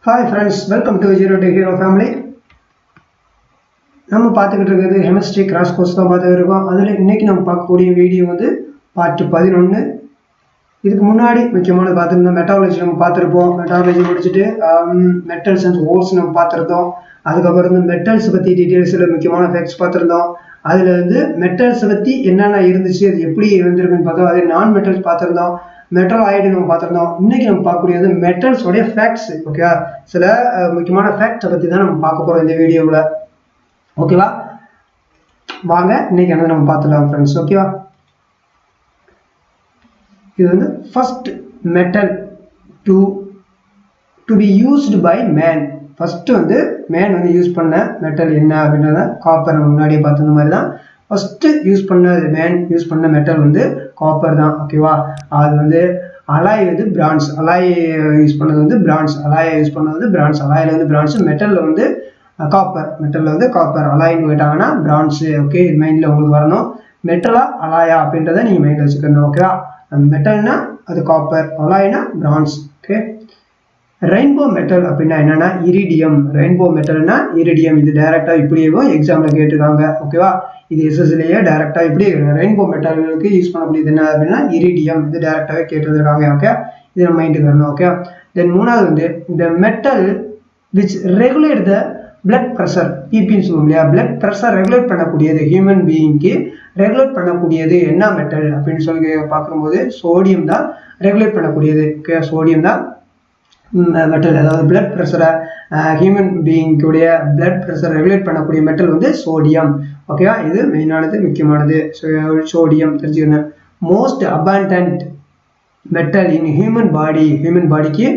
Hi friends, welcome to ZEROTOHERO family. நம்ம பார்த்துக்கிட்டு இருக்கிறது chemistry crash course தான் பார்த்துக்கிட்டு இருக்கோம். அதில் இன்னைக்கு நம்ம பார்க்கக்கூடிய வீடியோ வந்து பார்ட் 11. இதுக்கு முன்னாடி முக்கியமானது பார்த்துருந்தோம், மெட்டாலஜி நம்ம பார்த்துருப்போம். மெட்டாலஜி முடிச்சுட்டு மெட்டல்ஸ் அண்ட் ஓர்ஸ் நம்ம பார்த்துருந்தோம். அதுக்கப்புறம் வந்து மெட்டல்ஸ் பற்றி டீட்டெயில்ஸில் முக்கியமான ஃபேக்ட்ஸ் பார்த்துருந்தோம். அதில் வந்து மெட்டல்ஸை பற்றி என்னென்ன இருந்துச்சு, அது எப்படி இருந்திருக்குன்னு பார்த்தோம். அதே நான் மெட்டல்ஸ் பார்த்துருந்தோம், மெட்டல் ஆயிடு நம்ம பார்த்துருந்தோம். இன்னைக்கு நம்ம பார்க்கக்கூடியது மெட்டல்ஸோடைய ஃபேக்ட்ஸ். ஓகேவா, சில முக்கியமான ஃபேக்ட்ஸை பற்றி தான் நம்ம பார்க்க போகிறோம் இந்த வீடியோவில். ஓகேவா, வாங்க இன்னைக்கு என்ன நம்ம பார்த்துக்கலாம் ஃப்ரெண்ட்ஸ். ஓகேவா, இது வந்து first metal to be used by man. First வந்து மேன் வந்து யூஸ் பண்ண மெட்டல் என்ன அப்படின்றத காப்பர். நம்ம முன்னாடியே பார்த்த மாதிரி தான் ஃபர்ஸ்ட் யூஸ் பண்ண மேன் யூஸ் பண்ண மெட்டல் வந்து காப்பர் தான். ஓகேவா, அது வந்து அலாய் வந்து பிரான்ஸ். அலாய் யூஸ் பண்ணது வந்து பிரான்ஸ். அலாயை யூஸ் பண்ணது வந்து பிரான்ஸ். அலாயில் வந்து பிரான்ஸ், மெட்டலில் வந்து காப்பர். மெட்டலில் வந்து காப்பர், அலாயின்னு கேட்டாங்கன்னா பிரான்ஸு. ஓகே, இது மைண்டில் உங்களுக்கு வரணும். மெட்டலா அலாயா அப்படின்றத நீங்கள் மைண்டில் வச்சுக்கணும். ஓகேவா, மெட்டல்னா அது காப்பர், அலாய்னா பிரான்ஸ். ஓகே, ரெயின்போ மெட்டல் அப்படின்னா என்னன்னா இரிடியம். Rainbow மெட்டல்னா iridium. இது டைரக்டா இப்படியும் எக்ஸாம்ல கேட்டிருக்காங்க. ஓகேவா, இது எஸ்எஸ்சிலேயே டைரக்டா இப்படி ரெயின்போ மெட்டலுக்கு யூஸ் பண்ணக்கூடியது என்ன அப்படின்னா இரிடியம். இது டைரக்டாவே கேட்டிருக்காங்க. ஓகே, இது நம்ம மைண்டுக்கு வரணும். ஓகே, தென் மூணாவது வந்து இந்த metal which regulate the blood pressure, பிபின்னு சொல்லுவோம் இல்லையா, பிளட் ப்ரெஷர் ரெகுலேட் பண்ணக்கூடியது, ஹியூமன் பீயிங்க்கு ரெகுலேட் பண்ணக்கூடியது என்ன மெட்டல் அப்படின்னு சொல்லி பார்க்கும்போது சோடியம் தான் ரெகுலேட் பண்ணக்கூடியது. ஓகே, சோடியம் தான் மெட்டல். அதாவது பிளட் ப்ரெஷரை, ஹியூமன் பீயிங்குடைய பிளட் ப்ரெஷர் ரெகுலேட் பண்ணக்கூடிய மெட்டல் வந்து சோடியம். ஓகேவா, இது மெயினானது, முக்கியமானது சோடியம் தெரிஞ்சுக்கணும். Most abundant metal in human body. Human பாடிக்கு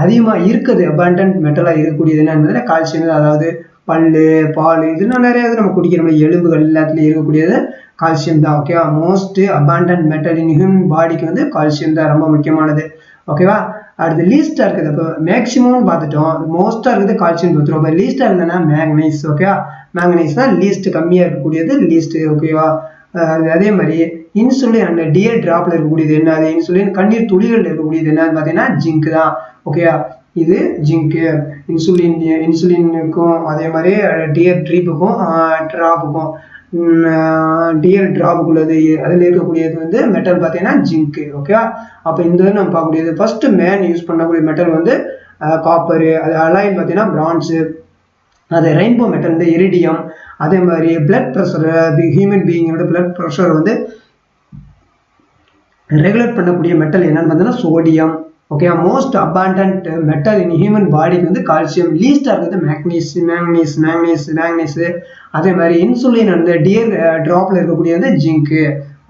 அதிகமாக இருக்குது அபாண்டன்ட் மெட்டலாக இருக்கக்கூடியது என்ன, கால்சியம். அதாவது பல்லு, பால், இதெல்லாம் நிறைய நம்ம குடிக்கிற எலும்புகள் எல்லாத்துலேயும் இருக்கக்கூடியது கால்சியம் தான். ஓகேவா, most abundant metal in human பாடிக்கு வந்து கால்சியம் தான் ரொம்ப முக்கியமானது. ஓகேவா, அடுத்து லீஸ்டா இருக்குது. இப்போ மேக்ஸிமம் பார்த்துட்டோம், மோஸ்டா இருக்குது கால்சியம் பார்த்துருவோம். இப்போ லீஸ்டா இருந்ததுன்னா மேங்கனீஸ். ஓகேவா, மேங்கனீஸ் தான் லீஸ்ட், கம்மியாக இருக்கக்கூடியது லீஸ்ட். ஓகேவா, அதே மாதிரி இன்சுலின் அந்த டியர் டிராப்ல இருக்கக்கூடியது என்ன, அது இன்சுலின் கண்ணீர் துளிகள் இருக்கக்கூடியது என்னன்னு பார்த்தீங்கன்னா ஜிங்க் தான். ஓகேவா, இது ஜிங்க்கு. இன்சுலினுக்கும் அதே மாதிரி டியர் ட்ரீப்புக்கும் டிராப்புக்கும் டியர் டிராப்புக்குள்ளது அதில் இருக்கக்கூடியது வந்து மெட்டல் பார்த்தீங்கன்னா ஜிங்க்கு. ஓகேவா, அப்போ இந்த நம்ம பார்க்கக்கூடியது ஃபர்ஸ்ட் மேன் யூஸ் பண்ணக்கூடிய மெட்டல் வந்து காப்பரு. அது அலாயின் பார்த்தீங்கன்னா பிரான்ஸு. அது ரெயின்போ மெட்டல் வந்து இரிடியம். அதே மாதிரி பிளட் ப்ரெஷர், ஹியூமன் பீயிங்கோட பிளட் ப்ரெஷர் வந்து ரெகுலேட் பண்ணக்கூடிய மெட்டல் என்னன்னு பார்த்தீங்கன்னா sodium. Okay, most abundant metal in human பாடிக்கு வந்து கால்சியம். லீஸ்டாக இருக்குது மேக்னீஸ். அதே மாதிரி இன்சுலின் வந்து டியர் ட்ராப்ல இருக்கக்கூடிய வந்து ஜிங்க்கு.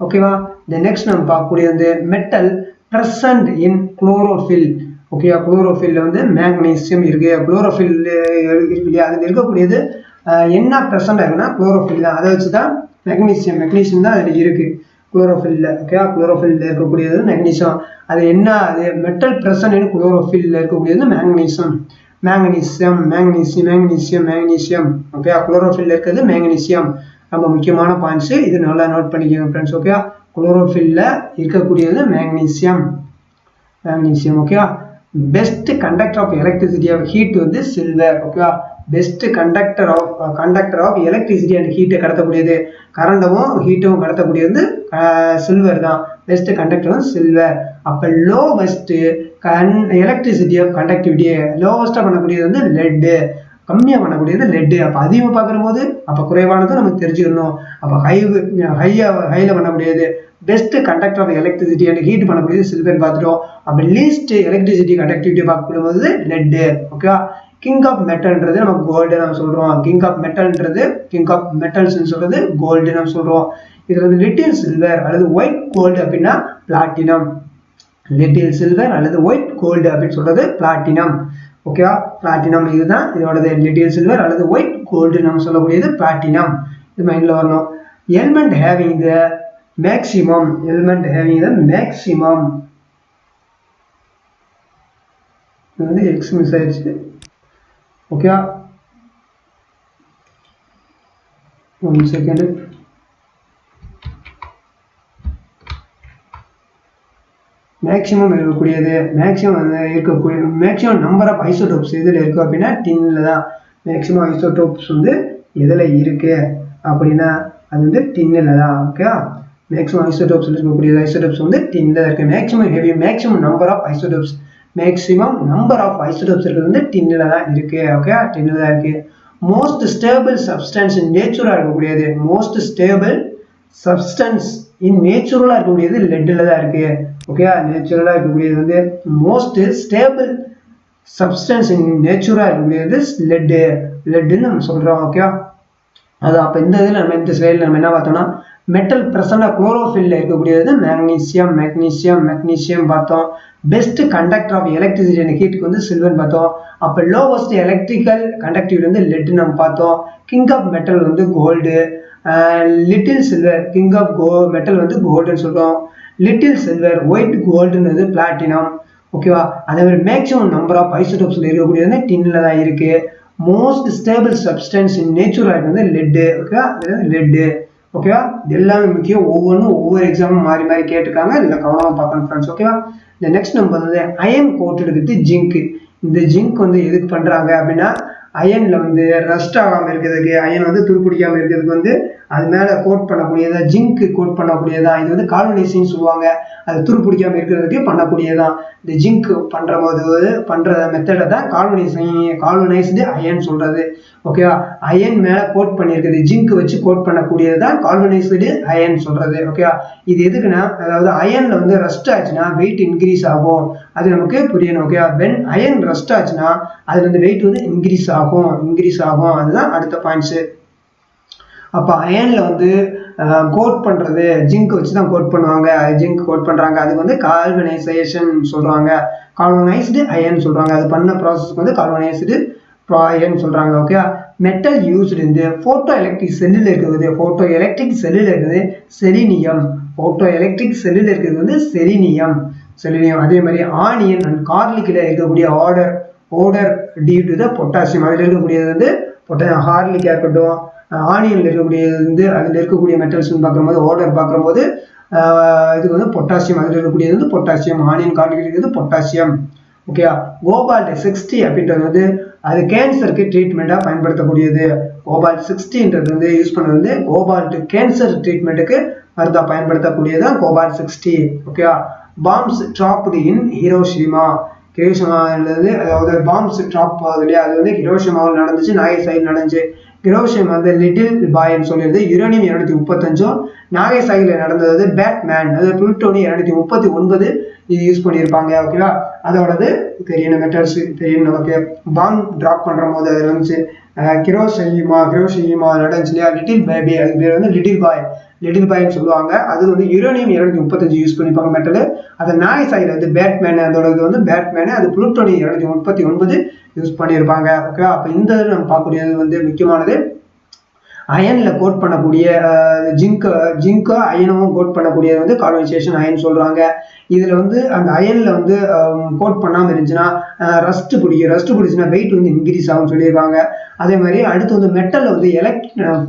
ஓகேவா, இந்த நெக்ஸ்ட் நம்ம பார்க்கக்கூடிய வந்து metal present in chlorophyll. Okay, chlorophyll வந்து மேக்னீசியம் இருக்கு. குளோரோஃபில் இருக்கு இல்லையா, அதில் இருக்கக்கூடியது என்ன ப்ரெசன்ட் ஆகுதுன்னா குளோரோஃபில் தான். அதை வச்சு தான் மெக்னீசியம் தான் அதில் இருக்கு குளோரோஃபில்ல. ஓகே, குளோரோஃபில்ல இருக்கக்கூடியது மெக்னீசியம். அது என்ன, அது மெட்டல் ப்ரெசன்ட் இன் குளோரோஃபில்ல இருக்கக்கூடியது மேக்னீசியம். ஓகே, குளோரோஃபில்ல இருக்கிறது மேக்னீசியம். ரொம்ப முக்கியமான பாயிண்ட்ஸ், இது நல்லா நோட் பண்ணிக்கோங்க ஃப்ரெண்ட்ஸ். ஓகே, குளோரோஃபில்ல இருக்கக்கூடியது மேக்னீசியம். ஓகேவா, best conductor of electricity of heat வந்து சில்வர். ஓகேவா, best conductor of electricity and ஹீட்டை கடத்தக்கூடியது, கரண்டவும் ஹீட்டும் கடத்தக்கூடியது சில்வர் தான். பெஸ்ட் கண்டக்டர் வந்து சில்வர். அப்போ லோவஸ்ட் எலக்ட்ரிசிட்டி ஆஃப் கண்டக்டிவிட்டி, லோவஸ்ட்டாக பண்ணக்கூடியது வந்து லெட்டு, கம்மியாக பண்ணக்கூடியது லெட்டு. அப்போ அதிகமாக பார்க்குற போது அப்போ குறைவானது நமக்கு தெரிஞ்சுக்கணும். அப்போ ஹையில் பண்ணக்கூடியது best conductor of electricity and heat பண்ணக்கூடியது சில்வர் பார்த்துட்டோம். அப்போ லீஸ்ட் எலக்ட்ரிசிட்டி கண்டக்டிவிட்டி பார்க்கும்போது லெட்டு. ஓகேவா, கிங் ஆஃப் மெட்டல்ன்றது நம்ம கோல்டு நம்ம சொல்றோம். கிங் ஆஃப் மெட்டல்ஸ் சொல்றது கோல்டு நம்ம சொல்றோம். இதுல வந்து லிட்டில் சில்வர் அல்லது ஒயிட் கோல்டு அப்படின்னா பிளாட்டினம். லிட்டில் சில்வர் அல்லது ஒயிட் கோல்டு அப்படின்னு சொல்றது பிளாட்டினம். ஓகேவா, பிளாட்டினம் இதுதான் இதோடது. லிட்டில் சில்வர் அல்லது ஒயிட் கோல்டு நம்ம சொல்லக்கூடியது பிளாட்டினம். இது மைண்ட்ல வரணும். Element having the maximum. இது வந்து எக்ஸ் மிஸ் ஆயிடுச்சு. Okay, 1 second. மேக்ஸிமம் இருக்கக்கூடியது மேக்ஸிமம் நம்பர் ஆஃப் ஐசோடோப்ஸ் இதில் இருக்குது அப்படின்னா டின்னில் தான். மேக்ஸிமம் ஐசோடோப்ஸ் வந்து எதில் இருக்குது அப்படின்னா அது வந்து டின்னில் தான். ஓகே, மேக்ஸிமம் ஐசோடோப்ஸ் ஐசோடோப்ஸ் வந்து டின்னில் தான் இருக்குது. மேக்ஸிமம் நம்பர் ஆஃப் ஐசோடோப்ஸ் இருக்கிறது வந்து டின்னில் தான் இருக்குது. ஓகே, டின்னில் தான் இருக்குது. மோஸ்ட் ஸ்டேபிள் சப்ஸ்டன்ஸ் இன் நேச்சுரலாக இருக்கக்கூடியது இருக்கக்கூடியது லெட்டில் தான் இருக்குது. ஓகே, நேச்சுரலாக இருக்கக்கூடியது வந்து மோஸ்ட் ஸ்டேபிள் சப்ஸ்டன்ஸ் இன் நேச்சுரலாக இருக்கக்கூடியது லெட்டுன்னு நம்ம சொல்கிறோம். ஓகே, அது அப்போ இந்த இதில் இந்த ஸ்லைடில் நம்ம என்ன பார்த்தோம்னா மெட்டல் பிரசண்டாக குளோரோஃபில்ல இருக்கக்கூடியது மெக்னீசியம் பார்த்தோம். Best conductor of electricity and ஹீட்டுக்கு வந்து சில்வர்னு பார்த்தோம். அப்போ லோவஸ்ட் எலக்ட்ரிக்கல் கண்டக்டிவிட்டி வந்து லெட் நம்ம பார்த்தோம். கிங் ஆஃப் மெட்டல் வந்து gold, little silver. King of metal வந்து கோல்டுன்னு சொல்கிறோம். லிட்டில் சில்வர், ஒயிட் கோல்டுன்னு வந்து பிளாட்டினம். ஓகேவா, அதே மாதிரி மேக்ஸிமம் நம்பர் ஆஃப் ஐசோடோப்ஸில் இருக்கக்கூடியது வந்து டின்னில் தான் இருக்குது. மோஸ்ட் ஸ்டேபிள் சப்ஸ்டன்ஸ் இன் நேச்சுரலாக வந்து லெட்டு. ஓகேவா, லெட்டு. ஓகேவா, இது எல்லாமே முக்கியம். ஒவ்வொரு எக்ஸாமும் மாறி கேட்டிருக்காங்க. இதில் கவனமாக பார்க்கணும் ஃப்ரெண்ட்ஸ். ஓகேவா, இந்த நெக்ஸ்ட் நம்ம வந்து அயன் கோட்டட் வித் ஜிங்க். இந்த ஜிங்க் வந்து எதுக்கு பண்ணுறாங்க அப்படின்னா அயனில் வந்து ரஸ்ட் ஆகாமல் இருக்கிறதுக்கு, அயன் வந்து துருப்பிடிக்காமல் இருக்கிறதுக்கு வந்து அது மேலே கோட் பண்ணக்கூடியதா, ஜிங்க் கோட் பண்ணக்கூடியதா. இது வந்து கால்வனைசின்னு சொல்லுவாங்க. அது துருப்பிடிக்காமல் இருக்கிறதுக்கு பண்ணக்கூடியதான். இந்த ஜிங்க் பண்ணுற மெத்தடை தான் கால்வனைஸ்டு அயன் சொல்கிறது. ஓகேவா, அயன் மேலே கோட் பண்ணியிருக்குது, ஜிங்க் வச்சு கோட் பண்ணக்கூடியது தான் கால்வனைஸ்டு அயன் சொல்கிறது. ஓகேவா, இது எதுக்குன்னா அதாவது அயனில் வந்து ரஸ்ட் ஆச்சுன்னா வெயிட் இன்க்ரீஸ் ஆகும். அது நமக்கு புரியணும். ஓகேவா, வென் அயன் ரஸ்ட் ஆச்சுன்னா அது வந்து வெயிட் வந்து இன்க்ரீஸ் ஆகும். அதுதான் அடுத்த பாயிண்ட்ஸு. அப்போ அயனில் வந்து கோட் பண்ணுறது ஜிங்க் வச்சு தான் கோட் பண்ணுவாங்க. ஜிங்க் கோட் பண்ணுறாங்க, அதுக்கு வந்து கால்வனைசேஷன் சொல்கிறாங்க. கால்வனைஸ்டு அயன் சொல்கிறாங்க. அது பண்ண ப்ராசஸ்க்கு வந்து கால்வனைஸ்டு அயன் சொல்கிறாங்க. ஓகே, மெட்டல் யூஸ்டு இந்த ஃபோட்டோ எலக்ட்ரிக் செல்லில் இருக்குது செலினியம். செலினியம். அதே மாதிரி ஆனியன் அண்ட் கார்லிக்கில் இருக்கக்கூடிய ஓடர் டியூ டு த பொட்டாசியம். அதில் இருக்கக்கூடியது வந்து ஹார்லிக்காக இருக்கட்டும், ஆனியனில் இருக்கக்கூடியது வந்து அதில் இருக்கக்கூடிய மெட்டல்ஸ்ன்னு பார்க்கும்போது ஓடர் பார்க்கும்போது இதுக்கு வந்து பொட்டாசியம். அதில் இருக்கக்கூடியது வந்து பொட்டாசியம். ஆனியன் கார்லிக் இருக்கிறது பொட்டாசியம். ஓகேயா, கோபால்ட் 60 அப்படின்றது வந்து அது கேன்சருக்கு ட்ரீட்மெண்ட்டாக பயன்படுத்தக்கூடியது. கோபால்ட் 60ன்றது வந்து யூஸ் பண்ணது வந்து கோபால்ட் கேன்சர் ட்ரீட்மெண்ட்டுக்கு மருந்தாக பயன்படுத்தக்கூடியது கோபால்ட் 60. ஓகேயா, பாம்ஸ் ட்ராப்டு இன் ஹிரோஷிமா. அதாவது பாம்ஸ் ட்ராப் ஆகுது இல்லையா, அது வந்து ஹிரோஷிமாவில் நடந்துச்சு, நாகசாகியில் நடந்துச்சு. ஹிரோஷிமா வந்து லிட்டில் பாய்ன்னு சொல்லிடுது. யுரேனியம் 235. நாகசாகியில் நடந்தது பேட்மேன், அது புளுட்டோனியம் 239 இது யூஸ் பண்ணியிருப்பாங்க. ஓகேவா, அதோடது தெரியணும், மெட்டல்ஸ் தெரியணும் நமக்கு. பாம் ட்ராப் பண்ணுற போது அது இருந்துச்சு ஹிரோஷிமா நடந்துச்சு இல்லையா. லிட்டில் பேபி, அது பேர் வந்து லிட்டில் பாய்ன்னு சொல்லுவாங்க. அது வந்து யுரேனியம் 235 யூஸ் பண்ணிப்பாங்க மெட்டல். அது நாகசாகியில் வந்து பேட்மேன், அதோடது வந்து பேட்மேனு, அது புளுட்டோனியம் 239 யூஸ் பண்ணியிருப்பாங்க. ஓகேவா, அப்போ இந்த நம்ம பார்க்கக்கூடியது வந்து முக்கியமானது. அயனில் கோட் பண்ணக்கூடிய ஜிங்கோ அயனும் கோட் பண்ணக்கூடியது வந்து கால்வனைசேஷன் அயன் சொல்கிறாங்க. இதில் வந்து அந்த அயனில் வந்து கோட் பண்ணாமல் இருந்துச்சுன்னா ரஸ்ட் பிடிச்சுன்னா வெயிட் வந்து இன்க்ரீஸ் ஆகும்னு சொல்லியிருக்காங்க. அதே மாதிரி அடுத்து வந்து மெட்டலில் வந்து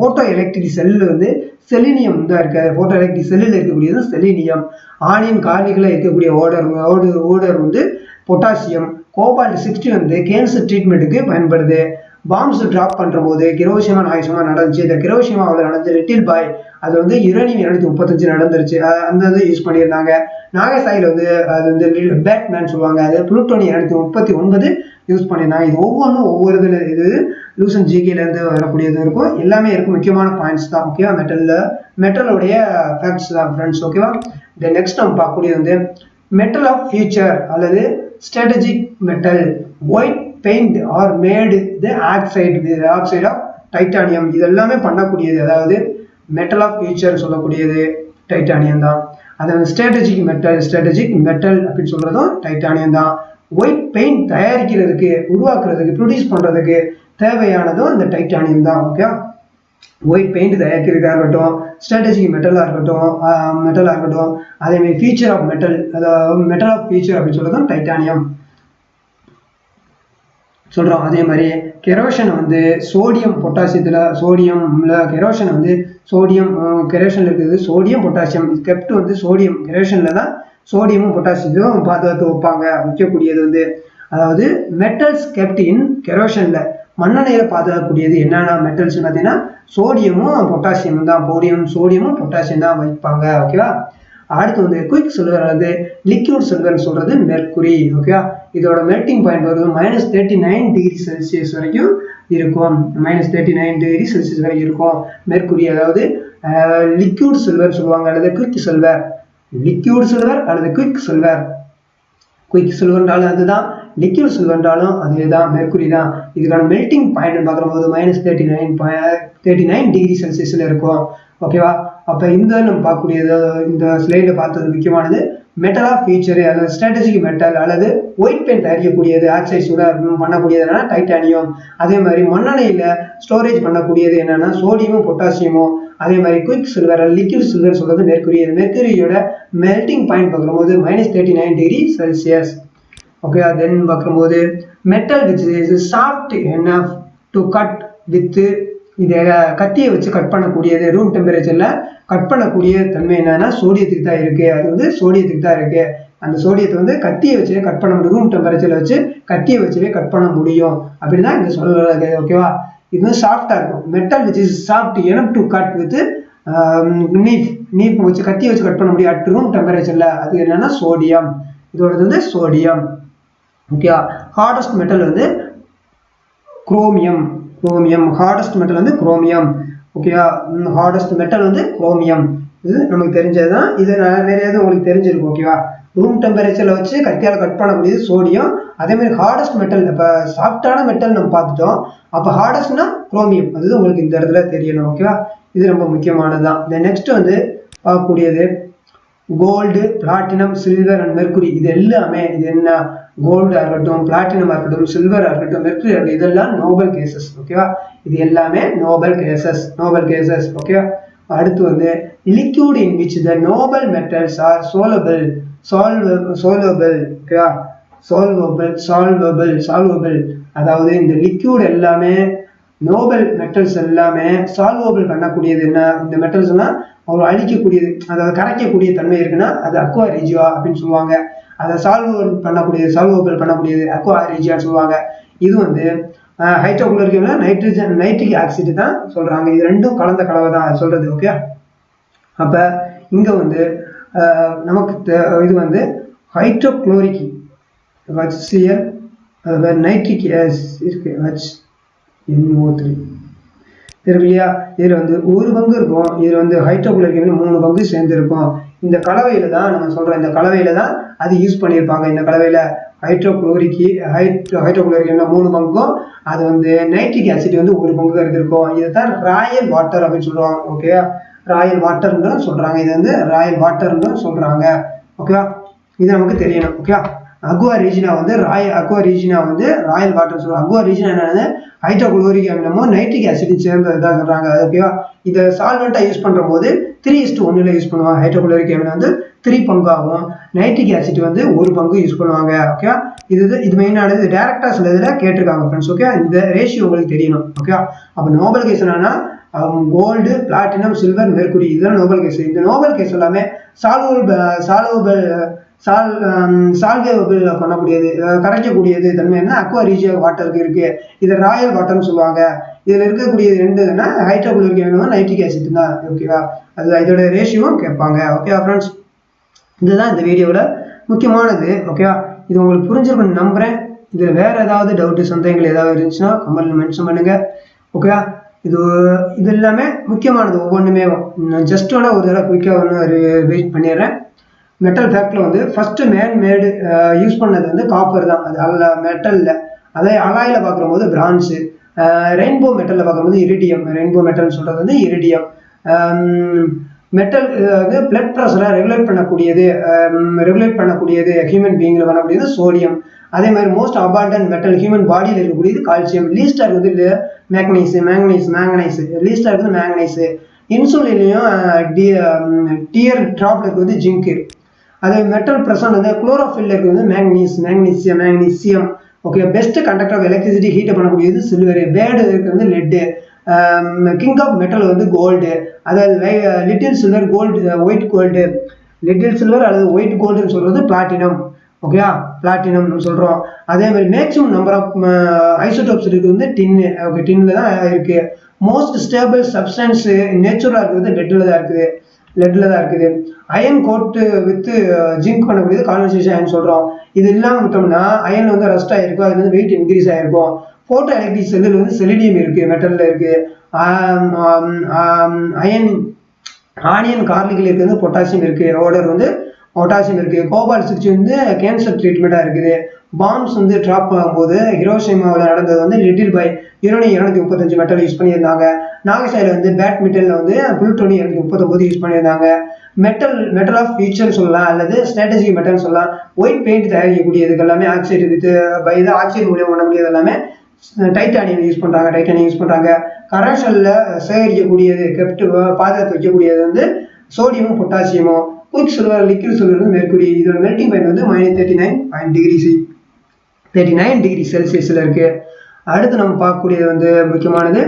ஃபோட்டோ எலக்ட்ரிக் செல்லில் வந்து செலினியம் தான் இருக்காது. ஃபோட்டோ எலக்ட்ரிக் செல்லில் இருக்கக்கூடியது செலினியம். ஆனியன் கார்லிக்கில் இருக்கக்கூடிய ஓடர் வந்து பொட்டாசியம். கோபால்ட் 60 வந்து கேன்சர் ட்ரீட்மெண்ட்டுக்கு பயன்படுது. பாம்ஸ் ட்ராப் பண்ணுற போது ஹிரோஷிமா நாகசாகிமா நடந்துச்சு. இந்த ஹிரோஷிமாவில் நடந்த லிட்டில் பாய் அது வந்து யுரேனியம் 235 நடந்துருச்சு. அந்த இது யூஸ் பண்ணியிருந்தாங்க. நாகசாகியில் வந்து அது வந்து பேட்மேன் சொல்லுவாங்க, அது புளுட்டோனியம் 239 யூஸ் பண்ணியிருந்தாங்க. இது ஒவ்வொரு இதில் இது லூசன் ஜிகேலேருந்து வரக்கூடியது இருக்கும், எல்லாமே இருக்கும். முக்கியமான பாயிண்ட்ஸ் தான். ஓகேவா, மெட்டலுடைய ஃபேக்ட்ஸ் தான் ஃப்ரெண்ட்ஸ். ஓகேவா, இந்த நெக்ஸ்ட் நம்ம பார்க்கக்கூடியது வந்து மெட்டல் ஆஃப் ஃபியூச்சர் அல்லது strategic metal. White paint or made the oxide of titanium. இது எல்லாமே பண்ணக்கூடியது, அதாவது மெட்டல் ஆஃப் ஃபியூச்சர் சொல்லக்கூடியது டைட்டானியம் தான். அதாவது ஸ்ட்ராட்டஜிக் மெட்டல் அப்படின்னு சொல்றதும் டைட்டானியம் தான். ஒயிட் பெயிண்ட் தயாரிக்கிறதுக்கு, உருவாக்குறதுக்கு, ப்ரொடியூஸ் பண்றதுக்கு தேவையானதும் இந்த டைட்டானியம் தான். ஓகே, ஒயிட் பெயிண்ட் தயாரிக்கிறதுக்காக இருக்கட்டும், ஸ்ட்ராட்டஜிக் மெட்டலாக இருக்கட்டும், அதேமாதிரி ஃபியூச்சர் ஆஃப் மெட்டல், அதாவது மெட்டல் ஆஃப் ஃபியூச்சர் அப்படின்னு சொல்றதும் டைட்டானியம் சொல்கிறோம். அதே மாதிரி கெரோஷன் வந்து சோடியம் கெரோஷனில் இருக்குது சோடியம் பொட்டாசியம். கெப்ட் வந்து சோடியம் கெரோஷனில் தான் சோடியமும் பொட்டாசியமும் பாதுகாத்து வைப்பாங்க. வைக்கக்கூடியது வந்து அதாவது மெட்டல்ஸ் கெப்ட் இன் கெரோஷன்ல மண்ணெண்ணெயில பாதுகாக்கக்கூடியது என்னென்ன மெட்டல்ஸ் பார்த்தீங்கன்னா சோடியமும் பொட்டாசியமும் தான். சோடியமும் பொட்டாசியம் தான் வைப்பாங்க. ஓகேவா. அடுத்து வந்து குயிக் சில்வர் அல்லது லிக்யூட் சில்வர்னு சொல்றது மெர்க்குரி. ஓகேவா. இதோட மெல்டிங் பாயிண்ட் வருது -39°C வரைக்கும் இருக்கும். -39°C வரைக்கும் இருக்கும் மெர்க்குரி. அதாவது லிக்யூட் சில்வர் சொல்லுவாங்க அல்லது குயிக் சில்வர். லிக்யூட் சில்வர் அல்லது குயிக் சில்வர். குயிக் சில்வர்ன்றாலும் அதுதான், லிக்யூட் சில்வர்ன்றாலும் அதுதான், மெர்க்குரி தான். இதுக்கான மெல்டிங் பாயிண்ட் பார்க்கும்போது -39°C இருக்கும். ஓகேவா. அப்போ இந்த நம்ம பார்க்கக்கூடியது இந்த ஸ்லைடில் பார்த்தது முக்கியமானது மெட்டல் ஆஃப் ஃபியூச்சர் அல்லது ஸ்ட்ராட்டஜிக் மெட்டல் அல்லது ஒயிட் பெயிண்ட் தயாரிக்கக்கூடியது ஆக்சைட்ஸோட பண்ணக்கூடியது என்னன்னா டைட்டானியம். அதே மாதிரி மண்ணெண்ணெயில் ஸ்டோரேஜ் பண்ணக்கூடியது என்னன்னா சோடியமும் பொட்டாசியமும். அதே மாதிரி குயிக் சில்வர் லிக்யூட் சில்வர் சொல்றது மெர்க்குரி. மெர்க்குரியோட மெல்டிங் பாயிண்ட் பார்க்கும்போது -39°C. ஓகே. தென் பார்க்கும்போது metal which is soft enough to cut with இதை கத்தியை வச்சு கட் பண்ணக்கூடியது ரூம் டெம்பரேச்சர்ல கட் பண்ணக்கூடிய தன்மை என்னன்னா சோடியத்துக்கு தான் இருக்கு. அது வந்து சோடியத்துக்கு தான் இருக்கு. அந்த சோடியத்தை வந்து கத்தியை வச்சு கட் பண்ண முடியும். ரூம் டெம்பரேச்சர்ல வச்சு கத்தியை வச்சுவே கட் பண்ண முடியும் அப்படின்னா இங்க சொல்றது. ஓகேவா. இது வந்து சாஃப்டா இருக்கும். Metal which is soft enough to cut with knife வச்சு கத்தியை வச்சு கட் பண்ண முடியும் அட் ரூம் டெம்பரேச்சர்ல. அது என்னன்னா சோடியம். இதோடது வந்து சோடியம். ஓகேவா. ஹார்டஸ்ட் மெட்டல் வந்து குரோமியம். ஹார்டஸ்ட் மெட்டல் வந்து குரோமியம். ஓகேவா. ஹார்டஸ்ட் மெட்டல் வந்து குரோமியம். இது நமக்கு தெரிஞ்சது தான். இது நிறைய உங்களுக்கு தெரிஞ்சிருக்கும். ஓகேவா. ரூம் டெம்பரேச்சர்ல வச்சு கத்தியால் கட் பண்ணக்கூடியது சோடியம். அதே மாதிரி ஹார்டஸ்ட் மெட்டல் இப்போ சாஃப்டான மெட்டல் நம்ம பார்த்துட்டோம். அப்போ ஹார்டஸ்ட்னா குரோமியம். அது உங்களுக்கு இந்த இடத்துல தெரியணும். ஓகேவா. இது ரொம்ப முக்கியமானது தான். நெக்ஸ்ட் வந்து பார்க்கக்கூடியது gold, platinum, silver and mercury. இது எல்லாமே இது என்ன கோல்டா இருக்கட்டும், பிளாட்டினமா இருக்கட்டும், சில்வரா இருக்கட்டும், மெர்க்குரி இருக்கட்டும், இதெல்லாம் நோபல் கேசஸ். ஓகேவா. இது எல்லாமே நோபல் கேசஸ். ஓகேவா. அடுத்து வந்து liquid in which the Nobel metals are solvable. ஓகேவா. சால்வபிள். அதாவது இந்த லிக்யூட் எல்லாமே நோபல் மெட்டல்ஸ் எல்லாமே சால்வபிள் பண்ணக்கூடியது என்ன இந்த மெட்டல்ஸ் எல்லாம் அவங்க அழிக்கக்கூடியது, அதாவது கரைக்கக்கூடிய தன்மை இருக்குன்னா அது அக்வா ரீஜியா அப்படின்னு சொல்லுவாங்க. அதை சால்வபிள் பண்ணக்கூடியது அக்வா ரீஜியான்னு சொல்லுவாங்க. இது வந்து ஹைட்ரோகுளோரிக் நைட்ரிக் ஆக்சைடு தான் சொல்றாங்க. இது ரெண்டும் கலந்த கலவை தான் சொல்றது. ஓகே. அப்ப இங்க வந்து நமக்கு இது வந்து ஹைட்ரோகுளோரிக் HCl நைட்ரிக் இருக்கு HNO3 இருக்கு இல்லையா. இதுல வந்து ஒரு பங்கு இருக்கும். இதுல வந்து ஹைட்ரோகுளோரிக் 3 பங்கு சேர்ந்து இருக்கும். இந்த கலவையில தான் நம்ம சொல்றோம், இந்த கலவையில தான் அது யூஸ் பண்ணியிருப்பாங்க. இந்த கலவையில ஹைட்ரோகுளோரிக் 3 பங்கும், அது வந்து நைட்ரிக் ஆசிட் வந்து 1 பங்கு இருந்திருக்கும். இதுதான் ராயல் வாட்டர் அப்படின்னு சொல்லுவாங்க. ஓகே. ராயல் வாட்டர்னு சொல்றாங்க. இது வந்து ராயல் வாட்டர்னு சொல்றாங்க. ஓகேவா. இது நமக்கு தெரியணும். ஓகே. அக்வா ரீஜினா வந்து ராயல் வாட்டர் சொல்லுவாங்க. அக்வா ரீஜினா என்னது ஹைட்ரோகுளோரிக் அமிலமும் நைட்ரிக் ஆசிடும் சேர்ந்தது தான் சொல்றாங்க. ஓகேவா. இதை சால்வெண்டா யூஸ் பண்ற போது 3:1 யூஸ் பண்ணுவாங்க. ஹைட்ரோகுளோரிக் அமிலம் வந்து 3 பங்காகும், நைட்ரிக் ஆசிட் வந்து 1 பங்கு யூஸ் பண்ணுவாங்க. ஓகே. இது மெயினானது. டைரக்டா சில இதுல கேட்டிருக்காங்க ஃப்ரெண்ட்ஸ். ஓகே. இந்த ரேஷியோ உங்களுக்கு தெரியணும். ஓகே. அப்ப நோபல் கேஸ் என்னன்னா கோல்டு, பிளாட்டினம், சில்வர், மெர்க்குரி, இதுதான் நோபல் கேஸ். இந்த நோபல் கேஸ் எல்லாமே சால்வேபிள் பண்ணக்கூடியது, கரைக்கக்கூடியது தன்மை என்ன அக்வா ரீஜியா வாட்டருக்கு இருக்கு. இது ராயல் வாட்டர்னு சொல்லுவாங்க. இதுல இருக்கக்கூடியது ரெண்டுன்னா ஹைட்ரோகுளோரிக் அமிலம், நைட்ரிக் ஆசிட் தான். ஓகேவா. அது இதோட ரேஷியோவும் கேட்பாங்க. ஓகேவா ஃப்ரெண்ட்ஸ். இதுதான் இந்த வீடியோவில் முக்கியமானது. ஓகேவா. இது உங்களுக்கு புரிஞ்சிருக்குன்னு நம்புறேன். இதுல வேற ஏதாவது டவுட், சந்தேகங்கள் ஏதாவது இருந்துச்சுன்னா கமெண்ட்ல மென்ஷன் பண்ணுங்க. ஓகேவா. இது எல்லாமே முக்கியமானது. ஒவ்வொன்றுமே ஜஸ்ட் ஒரு தடவை குயிக்கா வெயிட் பண்ணிடுறேன். மெட்டல் ஃபேக்ட்ல வந்து ஃபர்ஸ்ட் மேடு யூஸ் பண்ணது வந்து காப்பர் தான். அது மெட்டல்ல, அதே அலாயில பார்க்குற போது பிரான்ஸ், ரெயின்போ மெட்டல்ல பார்க்கும்போது இரிடியம். ரெயின்போ மெட்டல் சொல்றது வந்து இரிடியம். மெட்டல் வந்து பிளட் ப்ரெஷரை ரெகுலேட் பண்ணக்கூடியது ஹியூமன் பீயிங்ல பண்ணக்கூடியது சோடியம். அதே மாதிரி மோஸ்ட் அபாண்டன்ட் மெட்டல் ஹியூமன் பாடியில் இருக்கக்கூடியது கால்சியம். லீஸ்டா இருக்குது மேங்கனைஸ். லீஸ்டா இருக்குது மேங்கனைஸ். இன்சுலின்லையும் டியர் டிராப்ல இருக்குது ஜிங்க். அதே மெட்டல் பிரசன்ட் வந்து குளோரோஃபில்ல இருக்குது வந்து magnesium. Okay. Best conductor of electricity heat பண்ணக்கூடியது சில்வர். பேடு இருக்குது வந்து லெட்டு. கிங் ஆஃப் மெட்டல் வந்து கோல்டு. அதாவது little silver, gold, white gold. Little silver அல்லது ஒயிட் கோல்டுன்னு சொல்றது பிளாட்டினம். ஓகேயா, பிளாட்டினம் நம்ம சொல்றோம். அதே மாதிரி மேக்ஸிமம் நம்பர் ஆஃப் ஐசோடோப்ஸ் இருக்கு வந்து டின்னு. ஓகே, டின்ல தான் இருக்கு. மோஸ்ட் ஸ்டேபிள் சப்ஸ்டன்ஸ் நேச்சுரலா இருக்கிறது லெட்ல தான் இருக்குது. அயன் கோட் வித் ஜிங்க் பண்ணக்கூடியது கான்வெர்சேஷன் அயன் சொல்றோம். இது இல்லாம விட்டோம்னா அயன் வந்து ரஸ்ட் ஆயிருக்கும், அதுல வந்து வெயிட் இன்க்ரீஸ் ஆயிருக்கும். போட்டோ எலக்ட்ரிக் செல்லில் வந்து செலினியம் இருக்கு, மெட்டல்ல இருக்கு. அயன் ஆனியன் கார்லிக்கில் இருக்கிறது பொட்டாசியம் இருக்கு, ரோடர் வந்து பொட்டாசியம் இருக்கு. கோபால்ட் 60 வந்து கேன்சர் ட்ரீட்மெண்ட்டாக இருக்குது. பாம்ஸ் வந்து ட்ராப் ஆகும்போது ஹிரோஷிமாவில் நடந்தது வந்து Little Boy uranium 235 metal use பண்ணியிருந்தாங்க. நாகசாயில் வந்து பேட் மெட்டலில் வந்து புளுட்டோனியம் 239 யூஸ் பண்ணியிருந்தாங்க. மெட்டல் ஆஃப் ஃபியூச்சர் சொல்லலாம் அல்லது ஸ்ட்ராட்டஜிக் மெட்டல் சொல்லலாம். ஒயிட் பெயிண்ட் தயாரிக்கக்கூடியதுக்கு எல்லாமே ஆக்சைடு வித் இது ஆக்சைடு மூலியம் பண்ணக்கூடியது எல்லாமே டைட்டானியம் யூஸ் பண்ணுறாங்க. கரன்ஷல்ல சேகரிக்கக்கூடியது பாதுகாத்து வைக்கக்கூடியது வந்து சோடியமும் பொட்டாசியமும். குயிக் சில்வர், லிக்விட் சில்வர் வந்து மெர்க்குரி. இதோட மெல்டிங் பாயிண்ட் வந்து -39 டிகிரி செல்சியஸ்ல இருக்கு. அடுத்து நம்ம பார்க்கக்கூடியது வந்து முக்கியமானது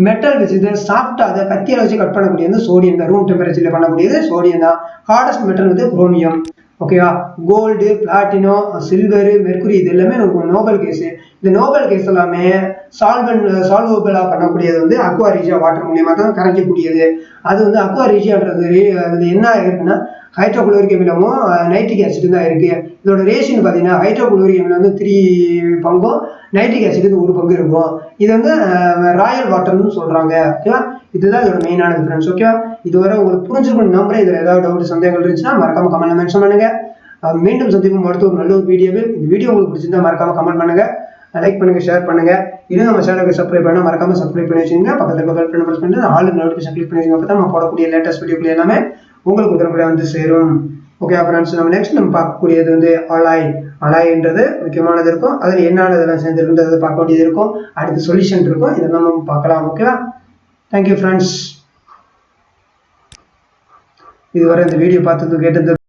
மெட்டல் வச்சு சாஃப்டா அதை கத்தியால வச்சு கட் பண்ணக்கூடியது சோடியம் தான். ரூம் டெம்பரேச்சர்ல பண்ணக்கூடியது சோடியம் தான். ஹார்டஸ்ட் மெட்டல் வந்து குரோமியம். ஓகேவா, கோல்டு, பிளாட்டினம், சில்வர், மெர்க்குரி இது எல்லாமே நமக்கு நோபல் கேஸ். இந்த நோபல் கேஸ் எல்லாமே சால்வபிளா பண்ணக்கூடியது வந்து அக்வா ரீஜியா வாட்டர் மூலியமா தான் கரைக்கக்கூடியது. அது வந்து அக்வா ரீஜியான்றது அது என்ன இருக்குன்னா ஹைட்ரோகுளோரிக் அமிலமும் நைட்ரிக் ஆசிட் தான் இருக்கு. இதோட ரேஷியோன்னு பார்த்தீங்கன்னா ஹைட்ரோகுளோரிக் அமிலம் வந்து 3 பங்கும், நைட்ரிக் ஆசிட் 1 பங்கு இருக்கும். இது வந்து ராயல் வாட்டர்னு சொல்றாங்க. ஓகேவா, இதுதான் இதோட மெயினான டிஃபரன்ஸ். ஓகேவா, இதுவரை உங்களுக்கு புரிஞ்சுக்கணும் நம்புறேன். இதில் ஏதாவது டவுட் சந்தேகங்கள் இருந்துச்சுன்னா மறக்காம கமெண்ட்ல மென்ஷன் பண்ணுங்க. மீண்டும் சந்திப்போம் அடுத்த ஒரு நல்ல ஒரு வீடியோவில். இந்த வீடியோ உங்களுக்கு பிடிச்சிருந்தா மறக்காம கமெண்ட் பண்ணுங்க, லைக் பண்ணுங்க, ஷேர் பண்ணுங்க. இன்னும் நம்ம சேனலுக்கு சப்ஸ்கிரைப் பண்ணா மறக்காம சப்ஸ்கிரைப் பண்ணி வச்சுங்க. பக்கத்துல பெல் பட்டன் பிரஸ் பண்ணிட்டு ஆல் நோட்டிஃபிகேஷன் கிளிக் பண்ணி வச்சுங்க. அப்பதான் நம்ம போடக்கூடிய லேட்டஸ்ட் வீடியோக்கள் எல்லாமே உங்களுக்கு உடனுக்குடன் வந்து சேரும். ஓகே ஃப்ரெண்ட்ஸ், நம்ம நெக்ஸ்ட் நம்ம பார்க்கக்கூடியது வந்து அலாய்ன்றது முக்கியமானது இருக்கும். அதில் என்னென்ன இதெல்லாம் சேர்ந்துருக்குன்றது பார்க்க வேண்டியது இருக்கும். அடுத்து சொல்யூஷன் இருக்கும், இதெல்லாம் நம்ம பார்க்கலாம். ஓகேவா, தேங்க்யூ ஃப்ரெண்ட்ஸ். இதுவரை இந்த வீடியோ பார்த்தது கேட்டது